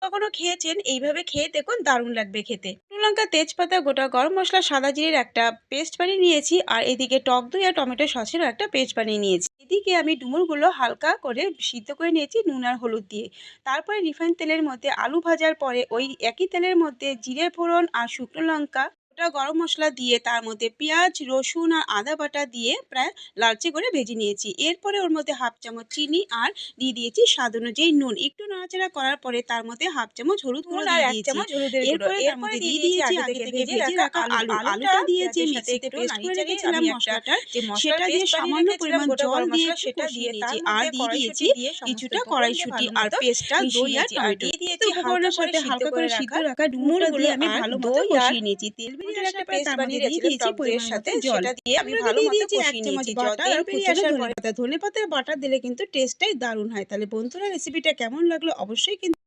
কখনো খেয়েছেন? এইভাবে খেয়ে দেখুন, দারুণ লাগবে খেতে। শুকনো লঙ্কা, তেজপাতা, গোটা গরম মসলা, সাদা জিরের একটা পেস্ট বানিয়ে নিয়েছি, আর এদিকে টক দই আর টমেটো সসেরও একটা পেস্ট বানিয়ে নিয়েছি। এদিকে আমি ডুমুরগুলো হালকা করে সিদ্ধ করে নিয়েছি নুন আর হলুদ দিয়ে। তারপরে রিফাইন তেলের মধ্যে আলু ভাজার পরে ওই একই তেলের মধ্যে জিরে ফোড়ন আর শুকনো লঙ্কা, গোটা গরম মসলা দিয়ে তার মধ্যে পেঁয়াজ, রসুন আর আদা বাটা দিয়ে প্রায় লালচে করে ভেজে নিয়েছি। এরপরে ওর মধ্যে হাফ চামচ চিনি আর দিয়ে দিয়েছি স্বাদ অনুযায়ী নুন। একটু নাড়াচাড়া করার পরে তার মধ্যে হাফ চামচ হলুদ গুঁড়ো দিয়ে দিয়েছি। এরপরে তার মধ্যে দিয়ে দিয়েছি আগে থেকে ভেজে রাখা আলু। আলুটা দিয়েছি মিক্সিতে পেস্ট করে রেখেছিলাম মশলাটার, সেটা দিয়ে সামান্য পরিমাণ জল দিয়ে সেটা দিয়ে নিয়েছি। আর দিয়ে দিয়েছি কিছুটা কড়াইশুঁটি আর পেস্টটা, দই আর টমেটো দিয়েছি। উপকরণের সাথে হালকা করে সিদ্ধ রাখা ডুমুরটা দিয়ে আমি ভালো মতো কষিয়ে নিয়েছি। তেল বেরিয়ে আসার পরে তার মধ্যে দিয়ে দিয়েছি পরিমাণ মতো জল। দিয়ে আমি ভালো মতো কষিয়ে নিয়েছি। বাটা আর কুচানো ধনেপাতা। ধনেপাতার বাটা দিলে কিন্তু টেস্টটাই দারুণ হয়। তাহলে বন্ধুরা, রেসিপিটা কেমন লাগলো অবশ্যই কিন্তু